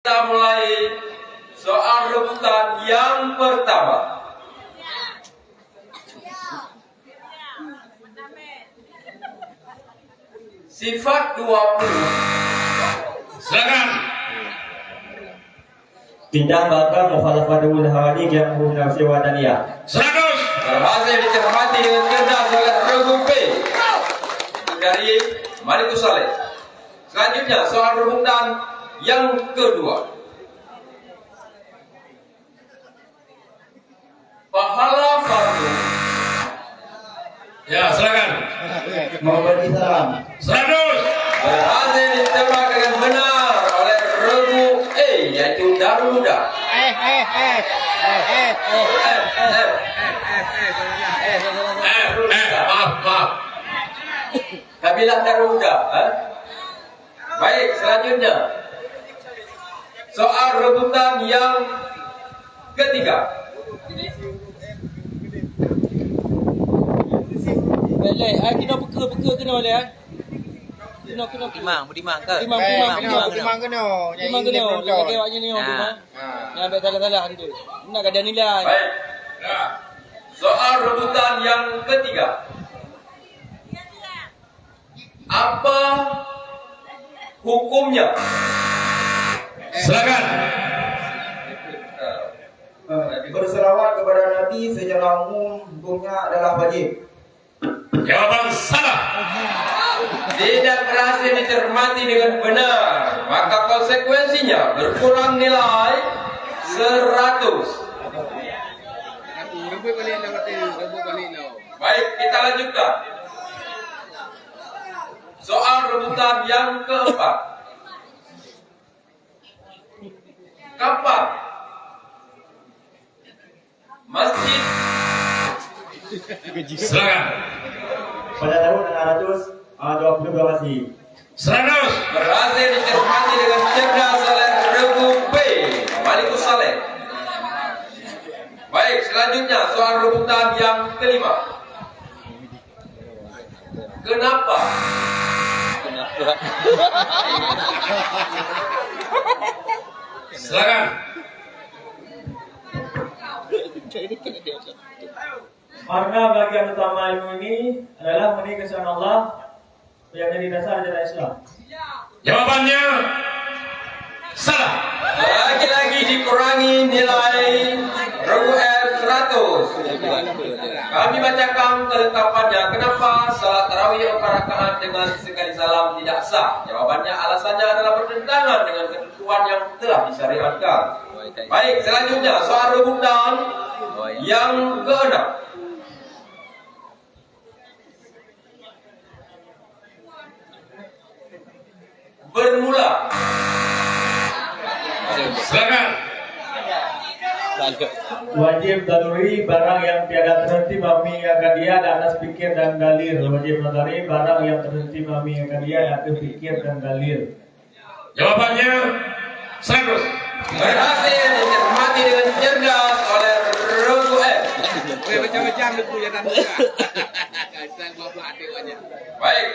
Kita mulai soal rebutan yang pertama. Sifat 20. Silakan. Bintang bakal mukhalafatul hawadi yang menafsir wadaniyah. 100. Berhasil dicermati dengan cerdas oleh Regu B dari Malikus Saleh. Selanjutnya soal rebutan yang kedua. Pahala fardu. Ya, silakan. Memberi salam. 100. Berhasil ditebak dengan benar oleh Regu E, yaitu Daruda. Maaf. Kabilah Daruda. Baik, selanjutnya soal rebutan yang ketiga. Boleh, kena peka kena boleh Kena. Timang ke? Timang kena. Lagi awaknya ni orang timang. Yang ambil salah-salah dia. Nak ada nilai. Baik. Soal rebutan yang ketiga. Apa hukumnya? Silakan. Berselawat kepada Nabi secara umum hukumnya adalah wajib. Jawaban salah. Tidak berhasil dicermati dengan benar, maka konsekuensinya berkurang nilai 100. Baik, kita lanjutkan. Soal rebutan yang keempat. Kapan masjid? Silakan. Pada tahun 622 Masehi. 100. Berhasil dicermati dengan cerdas oleh Regu B, Malikus Saleh. Baik, selanjutnya soal rebutan yang kelima. Kenapa? Silakan. Karena bagian utama ilmu ini adalah memenuhi kesukaan Allah yang menjadi dasar ajaran Islam. Jawabannya salah. Lagi-lagi dikurangi nilai Regu R 100. Kami bacakan kelengkapannya. Kenapa salat tarawih 4 rakaat dengan sekali salam tidak sah? Jawabannya alasannya adalah bertentangan dengan ketentuan yang telah disyariatkan. Baik, selanjutnya soal rebutan yang keenam. Bermula. Silakan. Wajib daruri barang yang tiada terhenti mami akan dia di atas fikir dan dalil. Wajib nadari barang yang terhenti mami akan dia di atas fikir dan dalil. Jawabannya 100. Berhasil dicermati dengan cerdas oleh Regu F. Macam-macam dia punya dan muka. Baik,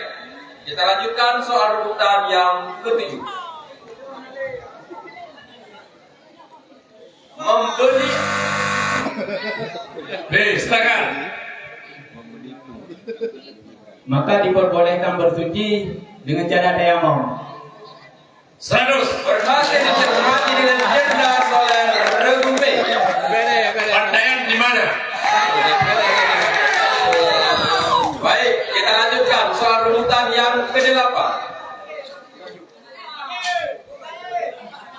kita lanjutkan soal rebutan yang ketujuh. Membeli. Silakan. Maka diperbolehkan bersuci dengan cara tayamum. 100. Berhasil dicermati dengan cerdas oleh Regu B. Pakaian di mana? Baik, kita lanjutkan soal rebutan yang ke-8.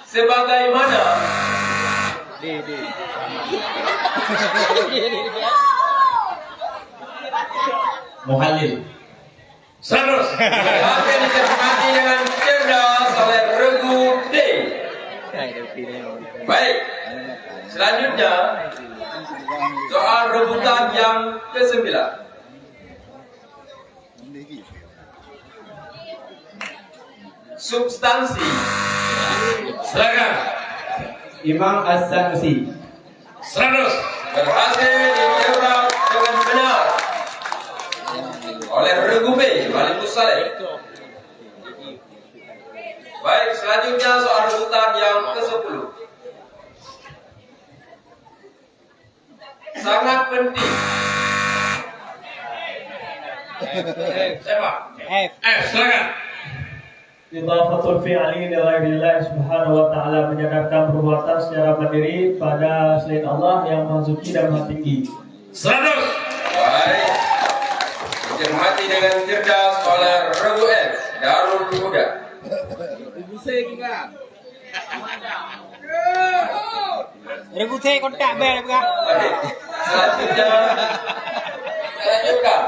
Sebagaimana Muhalil. 100. berhasil dicermati dengan cerdas oleh Regu D. Baik, selanjutnya soal rebutan yang ke-9. Substansi. Silakan. Imam As-Sanusi. 100. Berhasil ditebak dengan benar oleh Regu B, Malikus Saleh. Baik, selanjutnya soal rebutan yang ke-10. sangat penting. Siapa? F. Silakan. Idhafatul fi'li li ghairillah subhanahu wa ta'ala, menyadarkan perbuatan secara mandiri pada selain Allah yang Maha Suci dan Maha Tinggi. 100. Baik. Dicermati dengan cerdas oleh Regu F. Darul Huda. Regu T kontak bel bukan? Baik. Selanjutnya saya lanjutkan.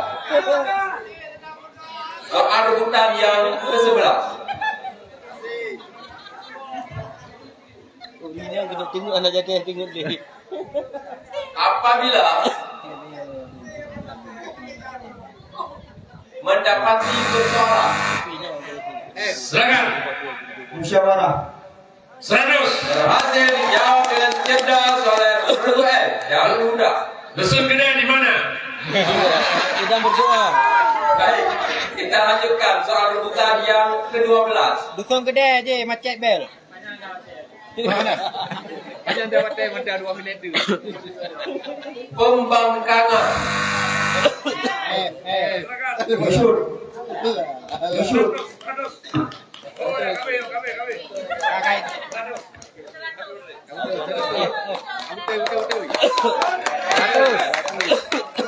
Soal rebutan yang ke-11. Oh, ini yang kena tengok anak jaga tengok dia. Apabila mendapati persoalan Silakan. Musyawarah. 100. berhasil dijawab dengan cerdas oleh Regu F. Darul Huda. Dusun kedai di mana? Kita berdoa. Baik, kita lanjutkan soal rebutan yang ke-12. Dusun kedai je macet bel. Mana? Macam dia mata 2 minit tu. Pembangkangan. Masyur. Masyur.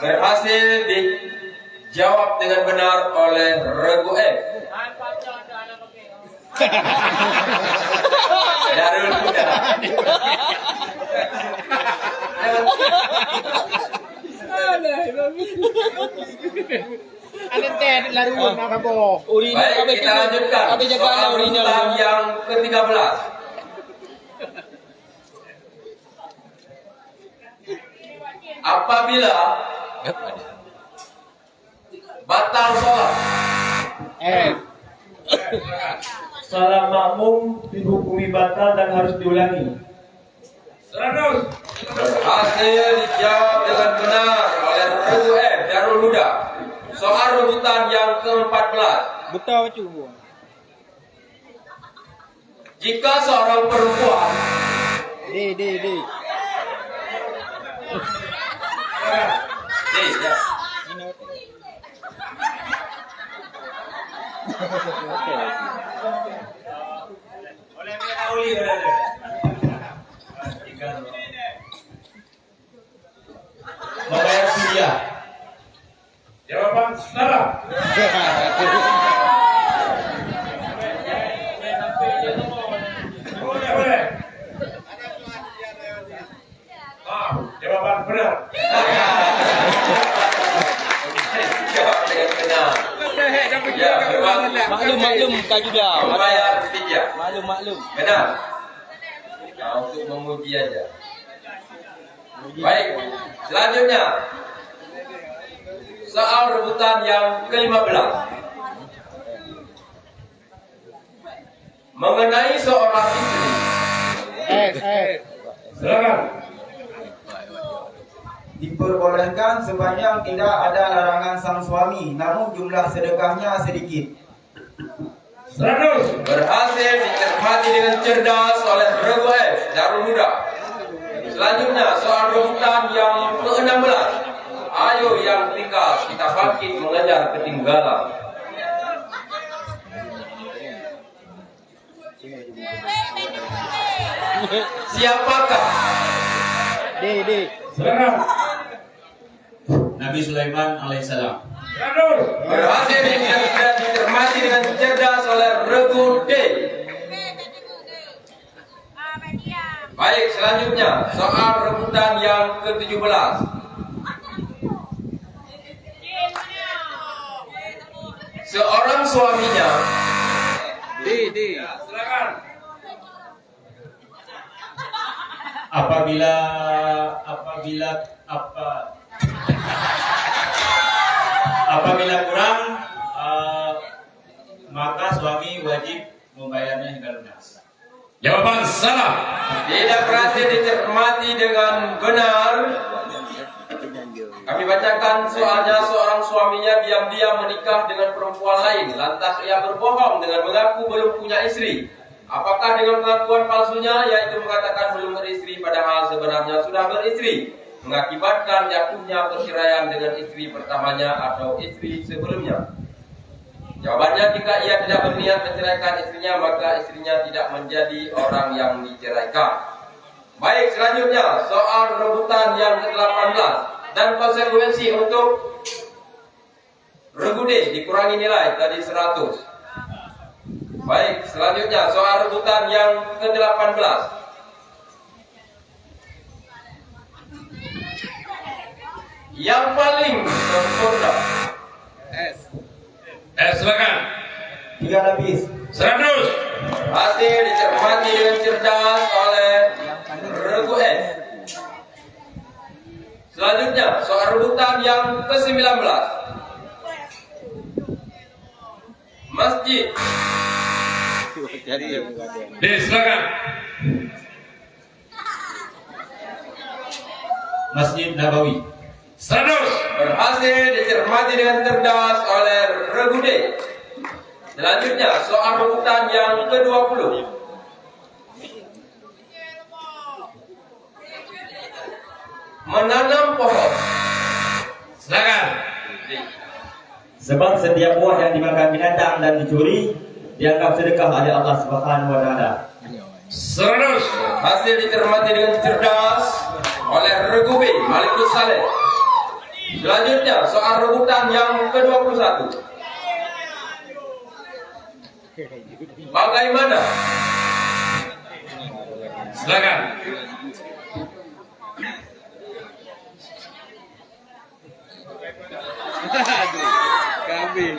Berhasil dijawab dengan benar oleh Regu F. Darul Huda. Ada teh lalu nak apa? Urin. Baik, kita lanjutkan Kami jaga soal urinnya. rebutan yang ke-13. Apabila batal sholat, Salam makmum dihukumi batal dan harus diulangi. 100. berhasil dijawab dengan benar oleh Regu F. Darul Huda. Soal rebutan yang ke-14. Betul cu. Jika seorang perempuan D. ya. Membayar fidyah. Jawaban salah. Boleh. Jawaban benar. Jawab dengan benar. Ya, memang Maklum Kak Juda. membayar fidyah. Maklum. Benar. Nah, untuk menguji aja. Baik, selanjutnya soal rebutan yang ke-15 mengenai seorang istri. Silakan. Diperbolehkan sepanjang tidak ada larangan sang suami, namun jumlah sedekahnya sedikit. 100. Berhasil dicermati dengan cerdas oleh Regu F. Darul Huda. Selanjutnya soal rebutan yang ke-16. Ayo yang tinggal kita bangkit mengejar ketinggalan. Siapakah? D. Silakan. Nabi Sulaiman alaihissalam. 100. Berhasil dicermati dengan cerdas oleh Regu D. Baik, selanjutnya soal rebutan yang ke-17. Seorang suaminya D. Silakan. Apabila kurang, maka suami wajib membayarnya hingga lunas. Jawaban salah. tidak berhasil dicermati dengan benar. Kami bacakan soalnya. Seorang suaminya diam-diam menikah dengan perempuan lain. Lantas ia berbohong dengan mengaku belum punya istri. Apakah dengan pengakuan palsunya, yaitu mengatakan belum beristri padahal sebenarnya sudah beristri? mengakibatkan jatuhnya perceraian dengan istri pertamanya atau istri sebelumnya? Jawabannya, jika ia tidak berniat menceraikan istrinya, maka istrinya tidak menjadi orang yang diceraikan. Baik, selanjutnya soal rebutan yang ke-18 dan konsekuensi untuk regu D dikurangi nilai tadi 100. Baik, selanjutnya soal rebutan yang ke-18. Yang paling sempurna. Silakan. 3 lapis. 100. Hasil dicermati dengan cerdas oleh regu S. Selanjutnya soal rebutan yang ke-19. Masjid. D, silakan. Masjid Nabawi. 100. Berhasil dicermati dengan cerdas oleh regu D. Selanjutnya soal rebutan yang ke-20. Menanam pohon. Silakan. Sebab setiap buah yang dimakan binatang dan dicuri dianggap sedekah oleh Allah Subhanahu wa taala. 100. Hasil dicermati dengan cerdas oleh regu B, Malikus Saleh. Selanjutnya soal rebutan yang ke-21. Bagaimana? Silakan. Kambing.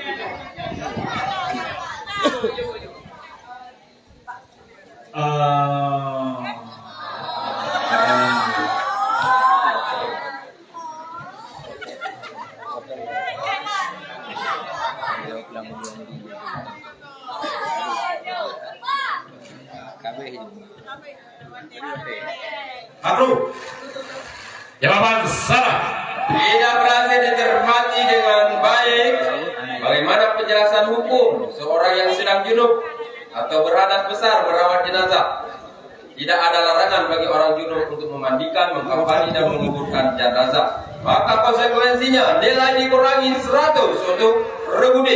Makruh. Jawaban salah. Tidak berhasil dicermati dengan baik. Bagaimana penjelasan hukum seorang yang sedang junub atau berhadas besar merawat jenazah? Tidak ada larangan bagi orang junub untuk memandikan, mengkafani dan menguburkan jenazah. Maka konsekuensinya nilai dikurangi 100 untuk regu D.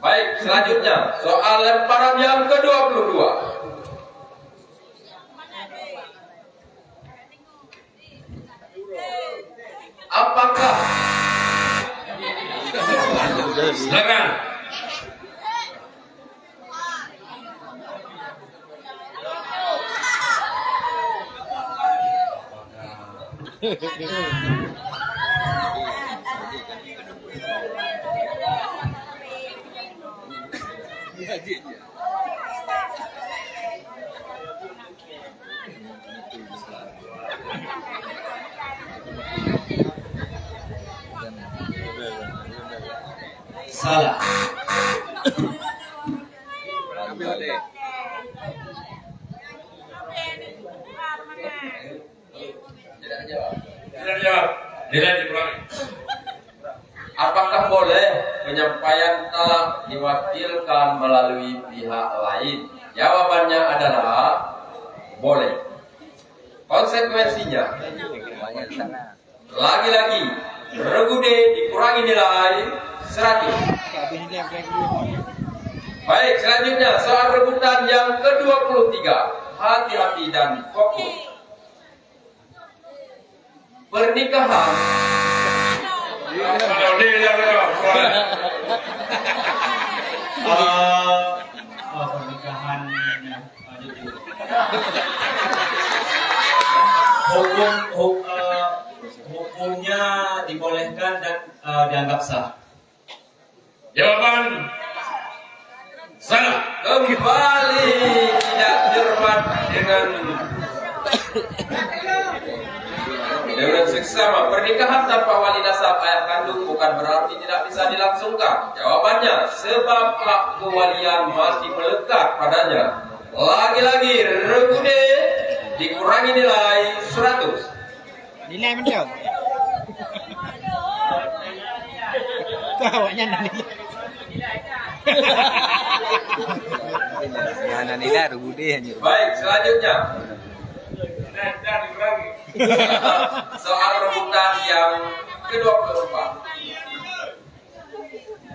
Baik, selanjutnya soal lemparan yang ke-22. Apakah Silakan. Salah. Ambil deh. tidak jawab? Tidak dijawab. Nilai dikurangi. Apakah boleh penyampaian talak diwakilkan melalui pihak lain? Jawabannya adalah boleh. Konsekuensinya, lagi-lagi regu D dikurangi nilai 100. Baik, selanjutnya soal rebutan yang ke-23. Hati-hati dan fokus. Pernikahan Pernikahan hukumnya dibolehkan dan dianggap sah. Jawaban salah. kembali tidak cermat dengan seksama. Pernikahan tanpa wali nasab ayah kandung bukan berarti tidak bisa dilangsungkan. Jawabannya, sebab hak kewalian masih melekat padanya. Lagi-lagi regu D dikurangi nilai 100. Nilai mentok. Kau awaknya nak nilai. Mana ni dah budi hanya. Baik, selanjutnya Dan dikurangi. soal rebutan yang ke-24.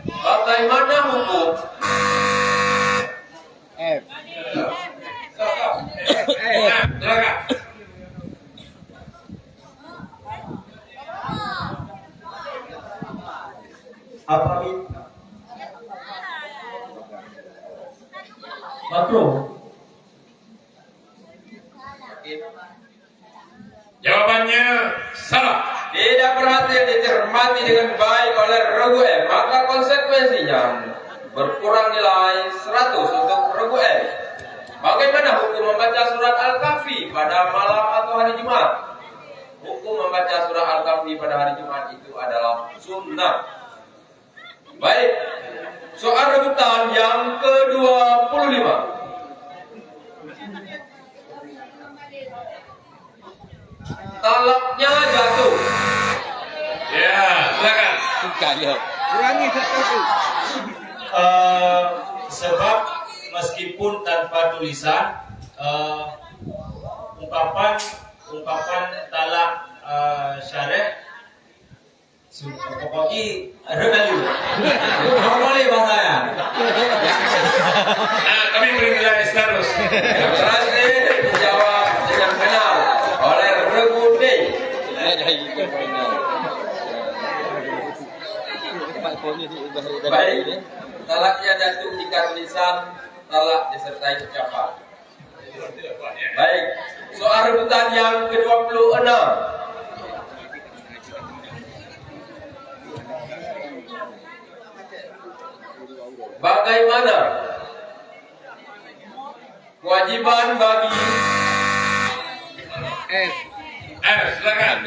Bagaimana hukum F. Silakan. Apabila Makro. Jawabannya salah. tidak berhasil dicermati dengan baik oleh regu M, maka konsekuensinya berkurang nilai 100 untuk regu M. Bagaimana hukum membaca surat Al-Kahfi pada malam atau hari Jumat? Hukum membaca surat Al-Kahfi pada hari Jumat itu adalah sunnah. Baik, soal rebutan yang ke-25. Talaknya jatuh. Ya, silakan. Suka jawab. Kurangi satu. Sebab meskipun tanpa tulisan ungkapan talak syarih pokoknya redalu. Apa boleh bahasanya? Kami beri nilai 100. Yang berhasil dijawab dengan benar oleh regu D. Baik, talaknya jatuh jika tulisan talak disertai ucapan. Baik, soal rebutan yang ke-26. Bagaimana kewajiban bagi F. Silakan.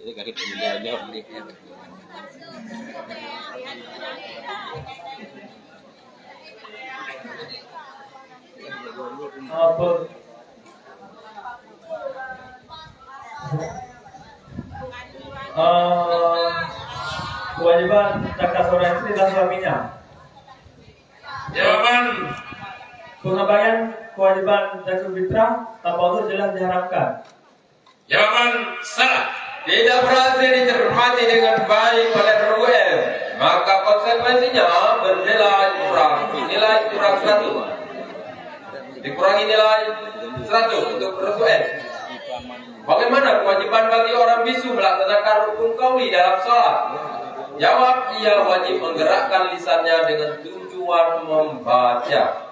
Ini garis jawab ni. Apa? Kewajiban cakap seorang istri dan suaminya. Jawaban Pengembalian kewajiban zakat fitrah tanpa uzur jelas diharamkan. jawaban salah. tidak berhasil dicermati dengan baik oleh regu M, maka konsekuensinya bernilai kurang 100. Dikurangi nilai 100 untuk regu M. Bagaimana kewajiban bagi orang bisu melaksanakan rukun qauli dalam sholat? Jawab, ia wajib menggerakkan lisannya dengan tujuan membaca.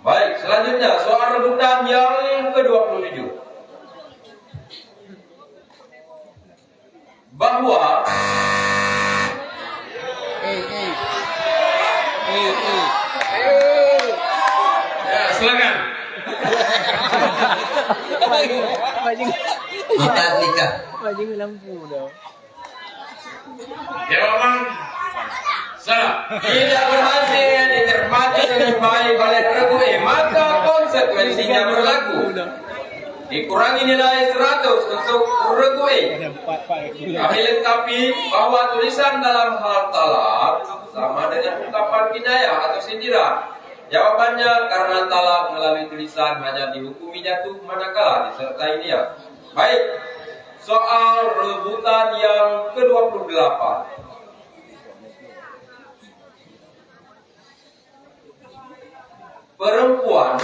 Baik, selanjutnya soal rebutan yang ke-27. Bahwa Ya, silakan. kita nikah. Jawaban salah. tidak berhasil dicermati dengan baik oleh regu E, maka konsekuensinya berlaku. Dikurangi nilai 100 untuk regu E. Kami lengkapi bahwa tulisan dalam hal talak sama dengan ungkapan kinayah atau sindiran. Jawabannya karena talak melalui tulisan hanya dihukumi jatuh manakala disertai niat. Baik, soal rebutan yang ke-28. Perempuan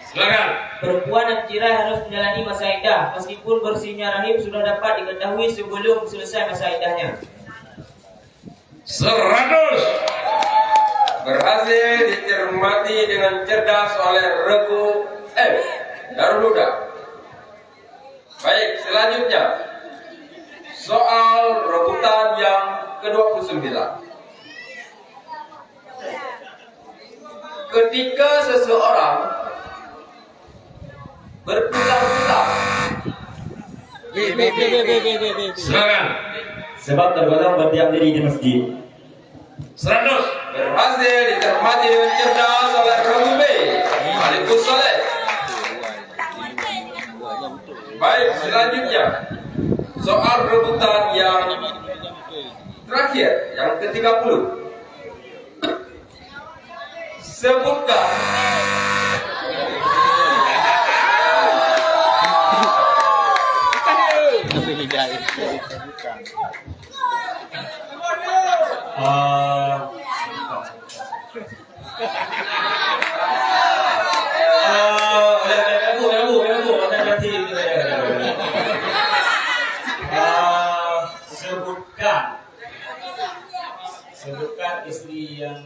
Silakan. Perempuan yang cerai harus menjalani masa iddah meskipun bersihnya rahim sudah dapat diketahui sebelum selesai masa iddahnya. 100. berhasil dicermati dengan cerdas oleh regu F. Darul Huda. Baik, selanjutnya soal rebutan yang ke-29. Ketika seseorang berputar-putar Silakan. Sebab terkadang berdiam diri di masjid. 100. berhasil dicermati dengan cerdas oleh regu B. Alikus Soleh. Baik, selanjutnya soal rebutan yang terakhir, yang ke-30. Sebutkan sebutkan istri yang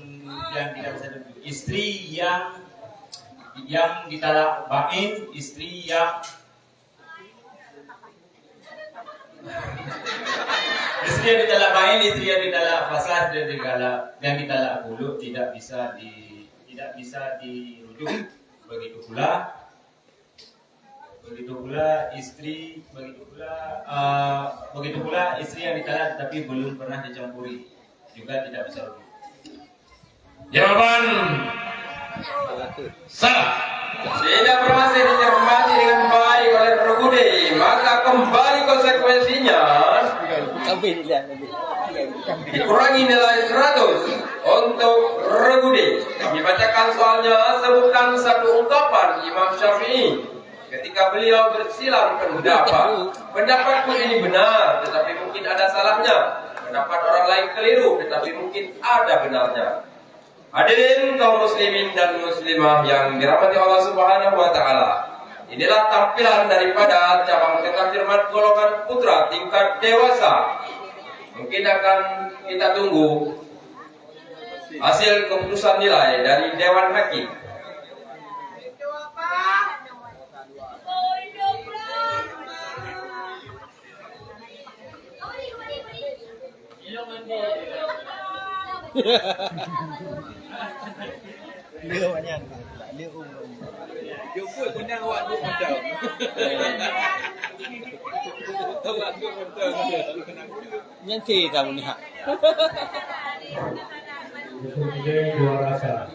tidak bisa duduk, istri yang ditalak bain, istri yang ditalak bain, istri yang ditalak fasad, dan yang ditalak bulu tidak bisa dirujuk. Begitu pula istri yang ditalak tapi belum pernah dicampuri juga tidak bisa rujuk. Jawaban salah. tidak berhasil dicermati dengan baik oleh Regude, maka kembali konsekuensinya dikurangi nilai 100 untuk Regude. Kami bacakan soalnya. Sebutkan satu ungkapan Imam Syafi'i ketika beliau bersilang pendapat. Pendapatku ini benar, tetapi mungkin ada salahnya. Pendapat orang lain keliru, tetapi mungkin ada benarnya. Hadirin kaum muslimin dan muslimah yang dirahmati Allah Subhanahu wa taala. Inilah tampilan daripada cabang kitab firman golongan putra tingkat dewasa. Mungkin akan kita tunggu hasil keputusan nilai dari Dewan Hakim. Jumpa menang awak duk mentang. Awak duk mentang. Nanti kamu ni hak. Kemudian dua rasa.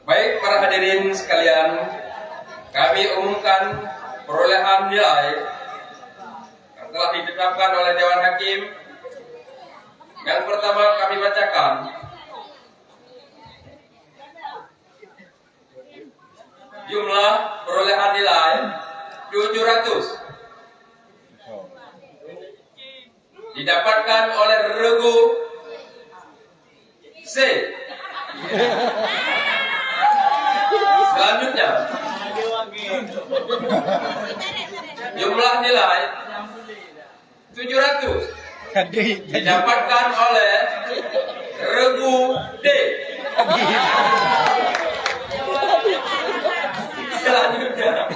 Baik para hadirin sekalian, kami umumkan perolehan nilai yang telah ditetapkan oleh Dewan Hakim. Yang pertama kami bacakan. Jumlah perolehan nilai 700. Didapatkan oleh Regu C. Selanjutnya, jumlah nilai 700 didapatkan oleh Regu D. Selanjutnya,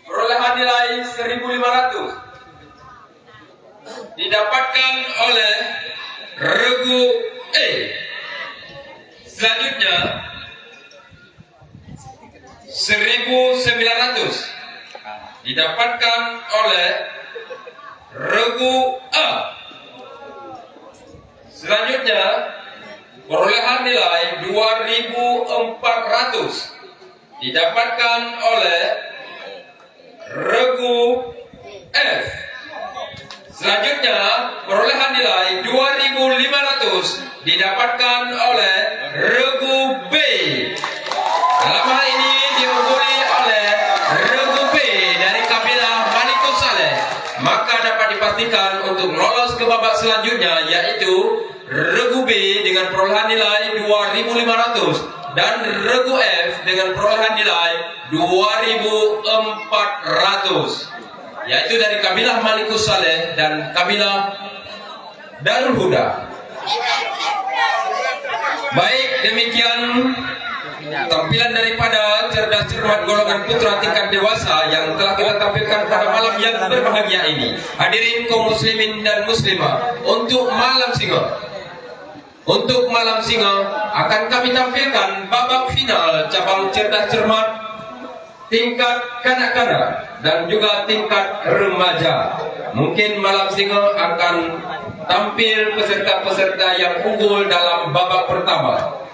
perolehan nilai 1.500 didapatkan oleh Regu E. Selanjutnya 1.900 didapatkan oleh Regu A. Selanjutnya perolehan nilai 2.400 didapatkan oleh Regu F. Selanjutnya perolehan nilai 2.500 didapatkan oleh Regu B. Dalam hal ini diungguli oleh Regu B dari kabilah Malikul Saleh. Maka dapat dipastikan untuk lolos ke babak selanjutnya, yaitu Regu B dengan perolehan nilai 2.500 dan Regu F dengan perolehan nilai 2.400, yaitu dari kabilah Malikus Saleh dan kabilah Darul Huda. Baik, demikian tampilan daripada cerdas cermat golongan putra tingkat dewasa yang telah kita tampilkan pada malam yang berbahagia ini. Hadirin kaum muslimin dan muslimah, untuk malam singa akan kami tampilkan babak final cabang cerdas cermat tingkat kanak-kanak dan juga tingkat remaja. Mungkin malam singa akan tampil peserta-peserta yang unggul dalam babak pertama.